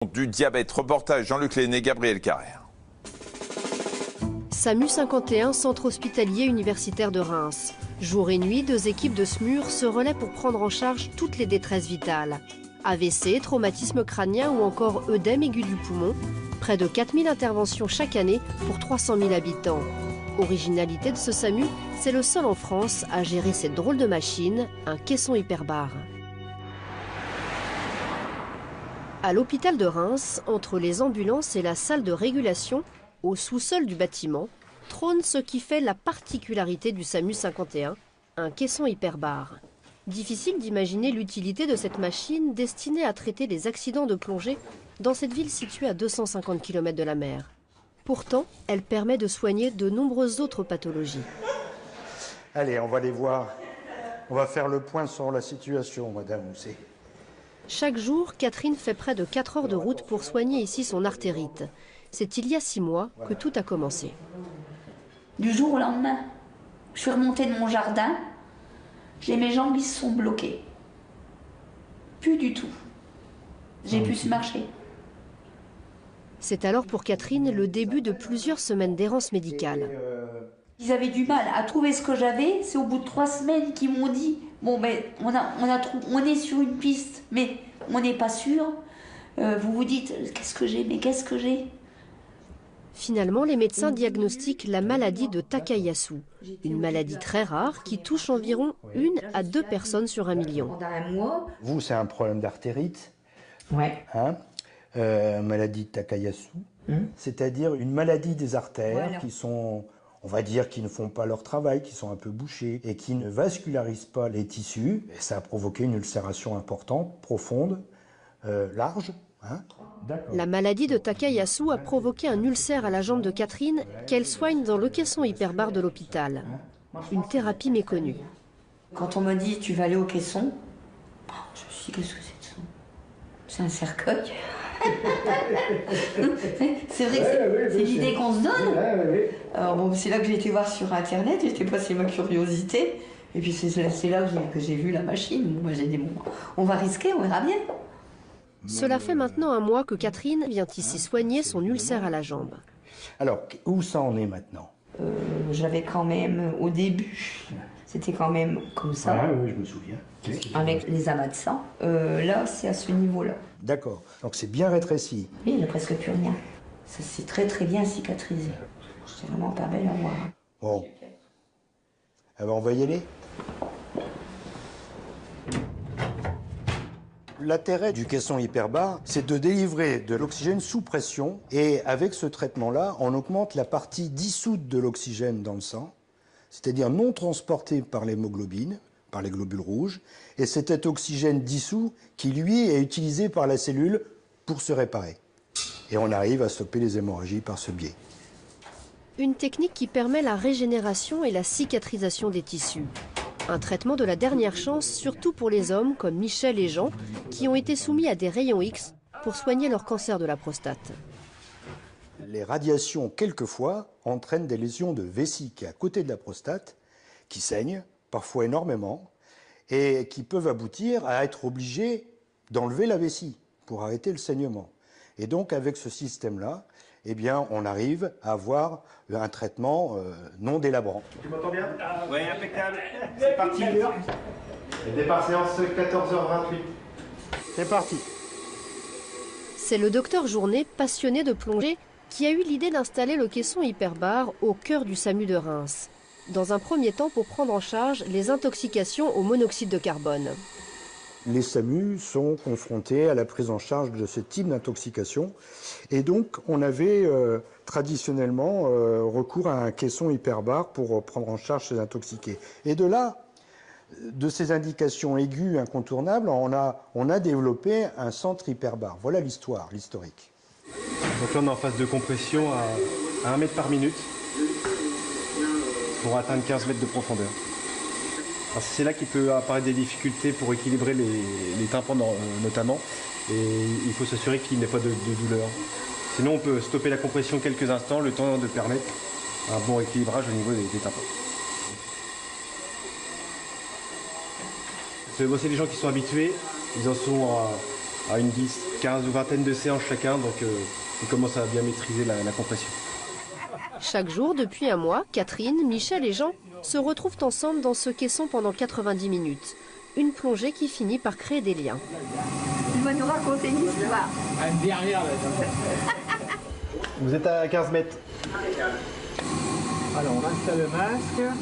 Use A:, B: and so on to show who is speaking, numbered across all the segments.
A: Du diabète, reportage Jean-Luc Lenné, Gabriel Carrère.
B: SAMU 51, centre hospitalier universitaire de Reims. Jour et nuit, 2 équipes de SMUR se relaient pour prendre en charge toutes les détresses vitales. AVC, traumatisme crânien ou encore œdème aigu du poumon. Près de 4000 interventions chaque année pour 300 000 habitants. Originalité de ce SAMU, c'est le seul en France à gérer cette drôle de machine, un caisson hyperbare. À l'hôpital de Reims, entre les ambulances et la salle de régulation, au sous-sol du bâtiment, trône ce qui fait la particularité du SAMU 51, un caisson hyperbare. Difficile d'imaginer l'utilité de cette machine destinée à traiter les accidents de plongée dans cette ville située à 250 km de la mer. Pourtant, elle permet de soigner de nombreuses autres pathologies.
C: Allez, on va les voir. On va faire le point sur la situation, Madame Housset.
B: Chaque jour, Catherine fait près de 4 heures de route pour soigner ici son artérite. C'est il y a 6 mois que tout a commencé.
D: Du jour au lendemain, je suis remontée de mon jardin, j'ai mes jambes qui se sont bloquées. Plus du tout. J'ai pu marcher.
B: C'est alors pour Catherine le début de plusieurs semaines d'errance médicale.
D: Ils avaient du mal à trouver ce que j'avais. C'est au bout de 3 semaines qu'ils m'ont dit « Bon, ben, on est sur une piste, mais on n'est pas sûr. Vous vous dites « Qu'est-ce que j'ai? Mais qu'est-ce que j'ai ?»
B: Finalement, les médecins diagnostiquent la maladie de Takayasu, une maladie très rare qui touche environ 1 à 2 personnes sur 1 million.
C: Vous, c'est un problème d'artérite.
D: Ouais.
C: Hein, maladie de Takayasu, c'est-à-dire une maladie des artères qui sont, on va dire, qui ne font pas leur travail, qui sont un peu bouchées et qui ne vascularisent pas les tissus. Et ça a provoqué une ulcération importante, profonde, large. Hein.
B: La maladie de Takayasu a provoqué un ulcère à la jambe de Catherine qu'elle soigne dans le caisson hyperbare de l'hôpital. Une thérapie méconnue.
D: Quand on me dit « Tu vas aller au caisson », je me suis dit « Qu'est-ce que c'est ça ? C'est un cercueil ?» C'est vrai que c'est l'idée qu'on se donne. Alors bon, c'est là que j'ai été voir sur internet, j'étais passé ma curiosité, et puis c'est là que j'ai vu la machine. Moi j'ai dit bon, on va risquer, on verra bien.
B: Cela fait maintenant 1 mois que Catherine vient ici soigner son ulcère à la jambe.
C: Alors, où ça en est maintenant?
D: J'avais quand même, au début, c'était quand même comme ça.
C: Ah, oui, je me souviens.
D: Avec les amas de sang. Là, c'est à ce niveau-là.
C: D'accord. Donc c'est bien rétréci.
D: Oui, il n'y a presque plus rien. Ça s'est très très bien cicatrisé. C'est vraiment pas belle à voir.
C: Bon. Alors on va y aller. L'intérêt du caisson hyperbare, c'est de délivrer de l'oxygène sous pression. Et avec ce traitement-là, on augmente la partie dissoute de l'oxygène dans le sang, c'est-à-dire non transportée par l'hémoglobine, par les globules rouges. Et c'est cet oxygène dissous qui, lui, est utilisé par la cellule pour se réparer. Et on arrive à stopper les hémorragies par ce biais.
B: Une technique qui permet la régénération et la cicatrisation des tissus. Un traitement de la dernière chance, surtout pour les hommes comme Michel et Jean, qui ont été soumis à des rayons X pour soigner leur cancer de la prostate.
C: Les radiations, quelquefois, entraînent des lésions de vessie qui est à côté de la prostate, qui saignent, parfois énormément, et qui peuvent aboutir à être obligés d'enlever la vessie pour arrêter le saignement. Et donc, avec ce système-là, eh bien, on arrive à avoir un traitement non délabrant.
E: Tu m'entends bien? Oui, impeccable. C'est parti. Et départ séance 14h28.
C: C'est parti.
B: C'est le docteur Journet, passionné de plongée, qui a eu l'idée d'installer le caisson hyperbare au cœur du SAMU de Reims. Dans un premier temps pour prendre en charge les intoxications au monoxyde de carbone.
C: Les SAMU sont confrontés à la prise en charge de ce type d'intoxication. Et donc, on avait traditionnellement recours à un caisson hyperbare pour prendre en charge ces intoxiqués. Et de là, de ces indications aiguës incontournables, on a développé un centre hyperbare. Voilà l'historique.
E: Donc là, on est en phase de compression à 1 mètre par minute pour atteindre 15 mètres de profondeur. C'est là qu'il peut apparaître des difficultés pour équilibrer les tympans notamment, et il faut s'assurer qu'il n'y ait pas de douleur. Sinon on peut stopper la compression quelques instants, le temps de permettre un bon équilibrage au niveau des tympans. C'est les gens qui sont habitués, ils en sont à une 10, 15 ou vingtaine de séances chacun, donc ils commencent à bien maîtriser la compression.
B: Chaque jour, depuis un mois, Catherine, Michel et Jean se retrouvent ensemble dans ce caisson pendant 90 minutes. Une plongée qui finit par créer des liens.
D: Il va nous raconter une histoire.
E: Vous êtes à 15 mètres.
F: Alors on installe le masque.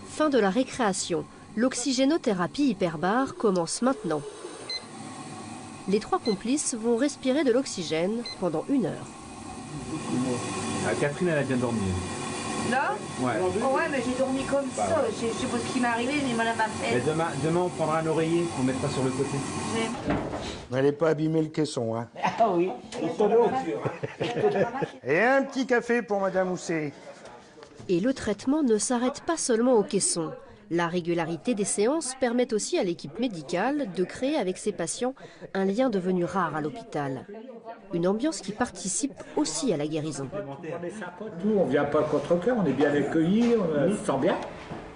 B: Fin de la récréation. L'oxygénothérapie hyperbare commence maintenant. Les trois complices vont respirer de l'oxygène pendant 1 heure.
F: Catherine, elle a bien dormi.
D: Là
F: Ouais.
D: Oh ouais, mais j'ai dormi comme ça. Je sais pas ce qui m'est arrivé, mais madame m'a
F: Mais
D: fait.
F: demain, on prendra un oreiller, on mettra sur le côté.
C: N'allez pas abîmer le caisson, hein.
D: Ah oui.
C: Et un petit café pour Madame Housset.
B: Et le traitement ne s'arrête pas seulement au caisson. La régularité des séances permet aussi à l'équipe médicale de créer avec ses patients un lien devenu rare à l'hôpital. Une ambiance qui participe aussi à la guérison.
G: On est sympa, tout, on vient pas contre cœur, on est bien accueillis, on se sent bien.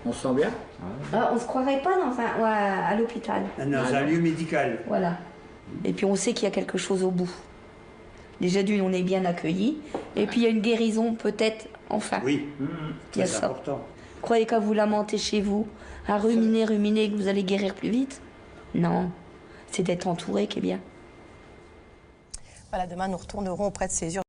G: On se sent bien.
D: On se croirait pas à l'hôpital.
H: Dans un lieu médical.
D: Voilà. Et puis on sait qu'il y a quelque chose au bout. Déjà d'une, on est bien accueillis. Et puis il y a une guérison peut-être enfin.
H: Oui,
D: il y a
H: c'est
D: ça.
H: important.
D: Croyez qu'à vous lamenter chez vous, à ruminer, que vous allez guérir plus vite? Non, c'est d'être entouré qui est bien.
I: Voilà, demain nous retournerons auprès de ces urgences.